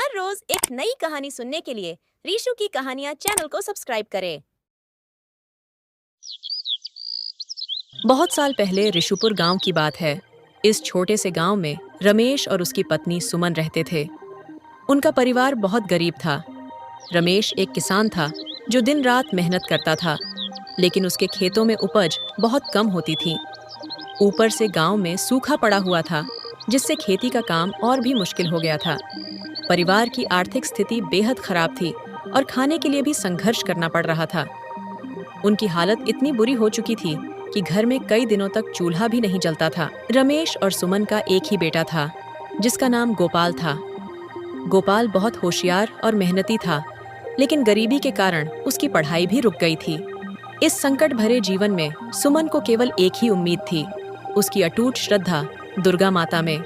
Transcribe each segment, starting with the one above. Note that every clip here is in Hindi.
हर रोज एक नई कहानी सुनने के लिए रीशु की कहानियाँ चैनल को सब्सक्राइब करें। बहुत साल पहले ऋषुपुर गांव की बात है। इस छोटे से गांव में रमेश और उसकी पत्नी सुमन रहते थे। उनका परिवार बहुत गरीब था। रमेश एक किसान था जो दिन रात मेहनत करता था, लेकिन उसके खेतों में उपज बहुत कम होती थी। ऊपर से गांव में सूखा पड़ा हुआ था, जिससे खेती का काम और भी मुश्किल हो गया था। परिवार की आर्थिक स्थिति बेहद खराब थी और खाने के लिए भी संघर्ष करना पड़ रहा था। उनकी हालत इतनी बुरी हो चुकी थी कि घर में कई दिनों तक चूल्हा भी नहीं जलता था। रमेश और सुमन का एक ही बेटा था, जिसका नाम गोपाल था। गोपाल बहुत होशियार और मेहनती था, लेकिन गरीबी के कारण उसकी पढ़ाई भी रुक गई थी। इस संकट भरे जीवन में सुमन को केवल एक ही उम्मीद थी, उसकी अटूट श्रद्धा दुर्गा माता में।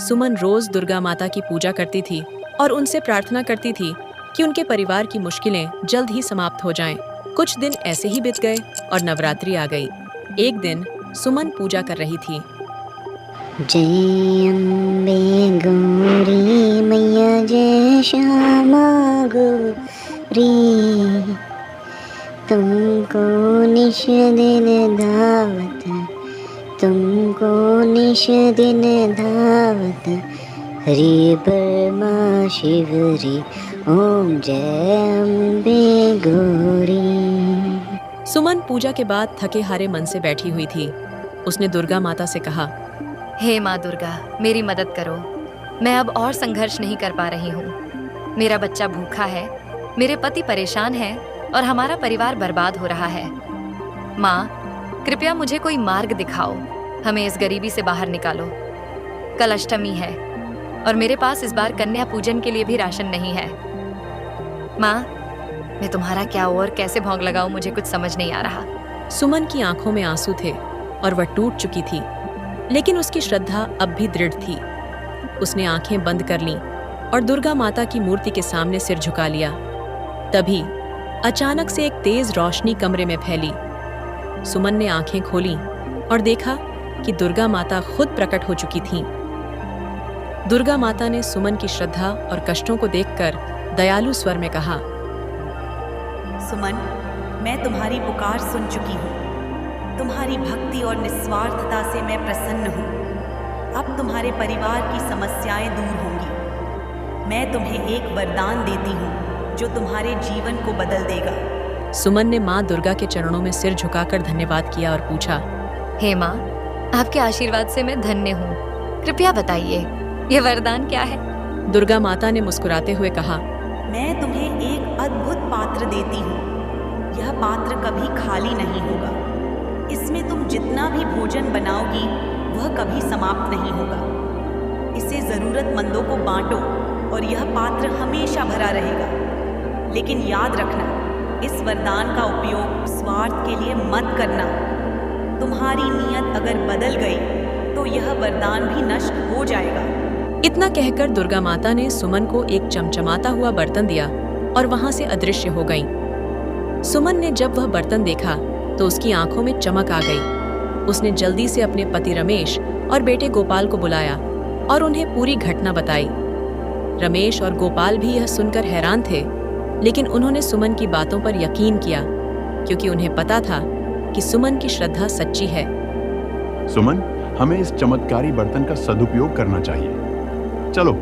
सुमन रोज दुर्गा माता की पूजा करती थी और उनसे प्रार्थना करती थी कि उनके परिवार की मुश्किलें जल्द ही समाप्त हो जाएं। कुछ दिन ऐसे ही बीत गए और नवरात्रि आ गई। एक दिन सुमन पूजा कर रही थी। जय अम्बे गौरी मैया जय श्यामा गौरी, तुमको निश दिन दावत, तुमको निश दिन दावत, हरि ब्रह्मा शिवरी ओम जय अम्बे गौरी। सुमन पूजा के बाद थके हारे मन से बैठी हुई थी। उसने दुर्गा माता से कहा, हे माँ दुर्गा, मेरी मदद करो। मैं अब और संघर्ष नहीं कर पा रही हूँ। मेरा बच्चा भूखा है, मेरे पति परेशान हैं और हमारा परिवार बर्बाद हो रहा है। माँ, कृपया मुझे कोई मार्ग दिखाओ, हमें इस गरीबी से बाहर निकालो। कल अष्टमी है और मेरे पास इस बार कन्या पूजन के लिए भी राशन नहीं है। माँ, मैं तुम्हारा क्या और कैसे भोग लगाऊं, मुझे कुछ समझ नहीं आ रहा। सुमन की आंखों में आंसू थे और वह टूट चुकी थी, लेकिन उसकी श्रद्धा अब भी दृढ़ थी। उसने आंखें बंद कर लीं और दुर्गा माता की मूर्ति के सामने सिर झुका लिया। तभी अचानक से एक तेज रोशनी कमरे में फैली। सुमन ने आंखें खोलीं और देखा कि दुर्गा माता खुद प्रकट हो चुकी थीं। दुर्गा माता ने सुमन की श्रद्धा और कष्टों को देखकर दयालु स्वर में कहा, सुमन, मैं तुम्हारी पुकार सुन चुकी हूँ। तुम्हारी भक्ति और निस्वार्थता से मैं प्रसन्न हूँ। अब तुम्हारे परिवार की समस्याएं दूर होंगी। मैं तुम्हें एक वरदान देती हूँ जो तुम्हारे जीवन को बदल देगा। सुमन ने माँ दुर्गा के चरणों में सिर झुकाकर धन्यवाद किया और पूछा, हे माँ, आपके आशीर्वाद से मैं धन्य हूँ। कृपया बताइए, यह वरदान क्या है? दुर्गा माता ने मुस्कुराते हुए कहा, मैं तुम्हें एक अद्भुत पात्र देती हूँ। यह पात्र कभी खाली नहीं होगा। इसमें तुम जितना भी भोजन बनाओगी वह कभी समाप्त नहीं होगा। इसे जरूरतमंदों को बांटो और यह पात्र हमेशा भरा रहेगा। लेकिन याद रखना, इस वरदान का उपयोग स्वार्थ के लिए मत करना। तुम्हारी नीयत अगर बदल गई तो यह वरदान भी नष्ट हो जाएगा। इतना कहकर दुर्गा माता ने सुमन को एक चमचमाता हुआ बर्तन दिया और वहां से अदृश्य हो गईं। सुमन ने जब वह बर्तन देखा तो उसकी आंखों में चमक आ गई। उसने जल्दी से अपने पति रमेश और बेटे गोपाल को बुलाया और उन्हें पूरी घटना बताई। रमेश और गोपाल भी यह सुनकर हैरान थे, लेकिन उन्होंने सुमन की बातों पर यकीन किया, क्योंकि उन्हें पता था कि सुमन की श्रद्धा सच्ची है। सुमन, हमें इस चमत्कारी बर्तन का सदुपयोग करना चाहिए। चलो,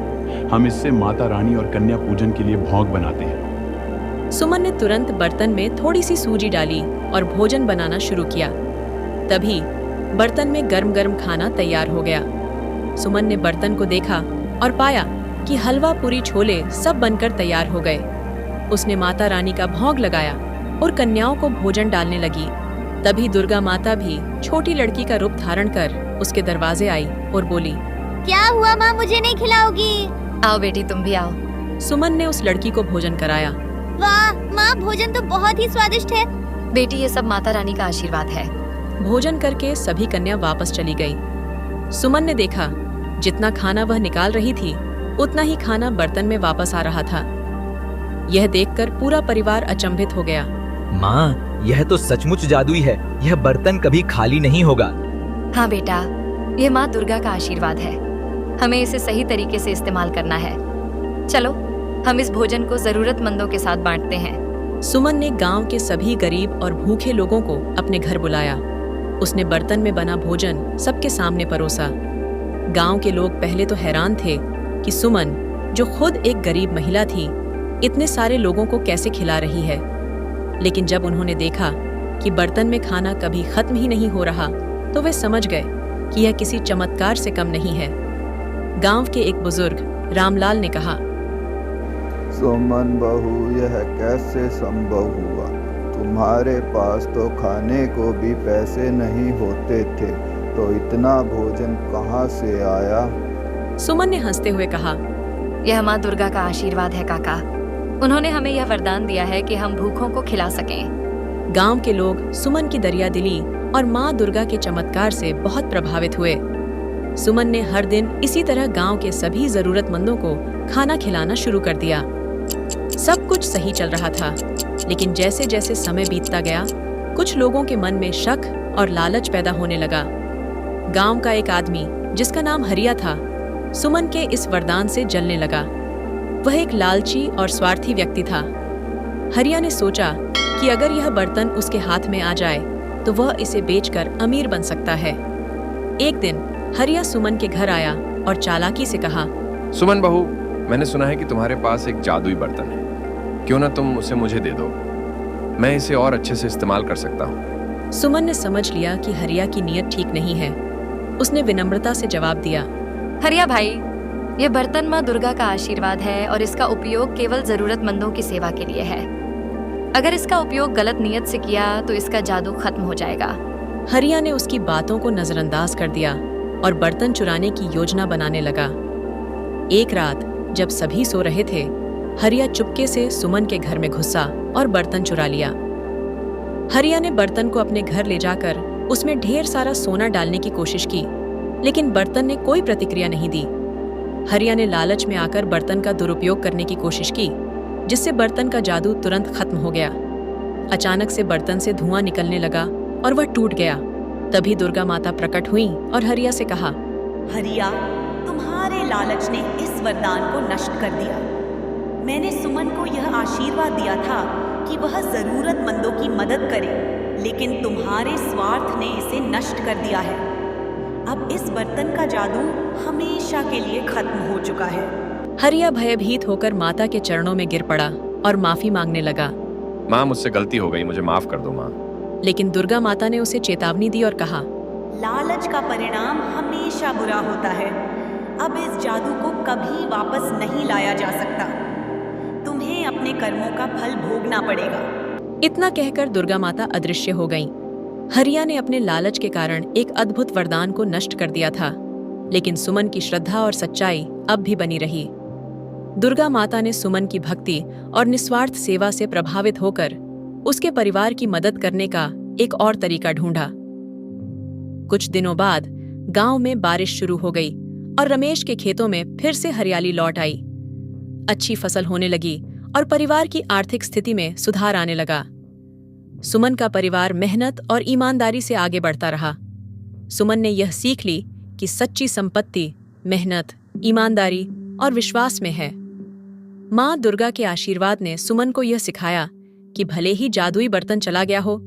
हम इससे माता रानी और कन्या पूजन के लिए भोग बनाते हैं। सुमन ने तुरंत बर्तन में थोड़ी सी सूजी डाली और भोजन बनाना शुरू किया। तभी बर्तन में गर्म गर्म खाना तैयार हो गया। सुमन ने बर्तन को देखा और पाया कि हलवा, पूरी, छोले सब बनकर तैयार हो गए। उसने माता रानी का भोग लगाया और कन्याओं को भोजन डालने लगी। तभी दुर्गा माता भी छोटी लड़की का रूप धारण कर उसके दरवाजे आई और बोली, क्या हुआ माँ, मुझे नहीं खिलाओगी? आओ बेटी, तुम भी आओ। सुमन ने उस लड़की को भोजन कराया। वाह माँ, भोजन तो बहुत ही स्वादिष्ट है। बेटी, ये सब माता रानी का आशीर्वाद है। भोजन करके सभी कन्या वापस चली गई। सुमन ने देखा, जितना खाना वह निकाल रही थी उतना ही खाना बर्तन में वापस आ रहा था। यह देखकर पूरा परिवार अचंभित हो गया। माँ, यह तो सचमुच जादुई है। यह बर्तन कभी खाली नहीं होगा। हाँ बेटा, यह माँ दुर्गा का आशीर्वाद है। हमें इसे सही तरीके से इस्तेमाल करना है। चलो हम इस भोजन को जरूरतमंदों के साथ बांटते हैं। सुमन ने गांव के सभी गरीब और भूखे लोगों को अपने घर बुलाया। उसने बर्तन में बना भोजन सबके सामने परोसा। गांव के लोग पहले तो हैरान थे कि सुमन, जो खुद एक गरीब महिला थी, इतने सारे लोगों को कैसे खिला रही है। लेकिन जब उन्होंने देखा कि बर्तन में खाना कभी खत्म ही नहीं हो रहा, तो वे समझ गए कि यह किसी चमत्कार से कम नहीं है। गांव के एक बुजुर्ग रामलाल ने कहा, सुमन बहू, यह कैसे संभव हुआ? तुम्हारे पास तो खाने को भी पैसे नहीं होते थे, तो इतना भोजन कहाँ से आया? सुमन ने हंसते हुए कहा, यह माँ दुर्गा का आशीर्वाद है काका। उन्होंने हमें यह वरदान दिया है कि हम भूखों को खिला सकें। गांव के लोग सुमन की दरियादिली और माँ दुर्गा के चमत्कार से बहुत प्रभावित हुए। सुमन ने हर दिन इसी तरह गांव के सभी जरूरतमंदों को खाना खिलाना शुरू कर दिया। सब कुछ सही चल रहा था, लेकिन जैसे जैसे समय बीतता गया, कुछ लोगों के मन में शक और लालच पैदा होने लगा। गांव का एक आदमी, जिसका नाम हरिया था, सुमन के इस वरदान से जलने लगा। वह एक लालची और स्वार्थी व्यक्ति था। हरिया ने सोचा कि अगर यह बर्तन उसके हाथ में आ जाए तो वह इसे बेचकर अमीर बन सकता है। एक दिन हरिया सुमन के घर आया और चालाकी से कहा, सुमन बहू, मैंने सुना है कि तुम्हारे पास एक जादुई बर्तन है। क्यों ना तुम उसे मुझे दे दो, मैं इसे और अच्छे से इस्तेमाल कर सकता हूँ। सुमन ने समझ लिया कि हरिया की नीयत ठीक नहीं है। उसने विनम्रता से जवाब दिया, हरिया भाई, यह बर्तन माँ दुर्गा का आशीर्वाद है और इसका उपयोग केवल जरूरतमंदों की सेवा के लिए है। अगर इसका उपयोग गलत नीयत से किया तो इसका जादू खत्म हो जाएगा। हरिया ने उसकी बातों को नजरअंदाज कर दिया और बर्तन चुराने की योजना बनाने लगा। एक रात जब सभी सो रहे थे, हरिया चुपके से सुमन के घर में घुसा और बर्तन चुरा लिया। हरिया ने बर्तन को अपने घर ले जाकर उसमें ढेर सारा सोना डालने की कोशिश की, लेकिन बर्तन ने कोई प्रतिक्रिया नहीं दी। हरिया ने लालच में आकर बर्तन का दुरुपयोग करने की कोशिश की, जिससे बर्तन का जादू तुरंत खत्म हो गया। अचानक से बर्तन से धुआं निकलने लगा और वह टूट गया। तभी दुर्गा माता प्रकट हुई और हरिया से कहा, हरिया, तुम्हारे लालच ने इस वरदान को नष्ट कर दिया। मैंने सुमन को यह आशीर्वाद दिया था कि वह जरूरतमंदों की मदद करे, लेकिन तुम्हारे स्वार्थ ने इसे नष्ट कर दिया है। अब इस बर्तन का जादू हमेशा के लिए खत्म हो चुका है। हरिया भयभीत होकर माता के चरणों में गिर पड़ा और माफी मांगने लगा। माँ, मुझसे गलती हो गई, मुझे माफ कर दो माँ। लेकिन दुर्गा माता ने उसे चेतावनी दी और कहा, लालच का परिणाम हमेशा बुरा होता है। अब इस जादू को कभी वापस नहीं लाया जा सकता। तुम्हें अपने कर्मों का फल भोगना पड़ेगा। इतना कहकर दुर्गा माता अदृश्य हो गईं। हरिया ने अपने लालच के कारण एक अद्भुत वरदान को नष्ट कर दिया था, लेकिन सुमन की श्रद्धा और सच्चाई अब भी बनी रही। दुर्गा माता ने सुमन की भक्ति और निस्वार्थ सेवा से प्रभावित होकर उसके परिवार की मदद करने का एक और तरीका ढूंढा। कुछ दिनों बाद गांव में बारिश शुरू हो गई और रमेश के खेतों में फिर से हरियाली लौट आई। अच्छी फसल होने लगी और परिवार की आर्थिक स्थिति में सुधार आने लगा। सुमन का परिवार मेहनत और ईमानदारी से आगे बढ़ता रहा। सुमन ने यह सीख ली कि सच्ची संपत्ति मेहनत, ईमानदारी और विश्वास में है। माँ दुर्गा के आशीर्वाद ने सुमन को यह सिखाया कि भले ही जादुई बर्तन चला गया हो,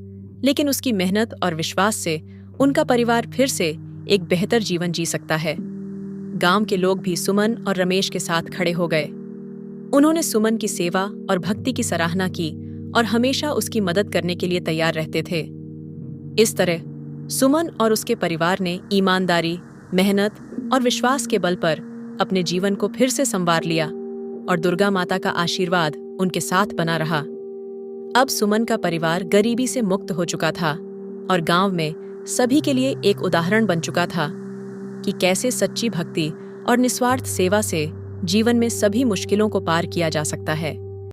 लेकिन उसकी मेहनत और विश्वास से उनका परिवार फिर से एक बेहतर जीवन जी सकता है। गांव के लोग भी सुमन और रमेश के साथ खड़े हो गए। उन्होंने सुमन की सेवा और भक्ति की सराहना की और हमेशा उसकी मदद करने के लिए तैयार रहते थे। इस तरह सुमन और उसके परिवार ने ईमानदारी, मेहनत और विश्वास के बल पर अपने जीवन को फिर से संवार लिया और दुर्गा माता का आशीर्वाद उनके साथ बना रहा। अब सुमन का परिवार गरीबी से मुक्त हो चुका था और गांव में सभी के लिए एक उदाहरण बन चुका था कि कैसे सच्ची भक्ति और निस्वार्थ सेवा से जीवन में सभी मुश्किलों को पार किया जा सकता है।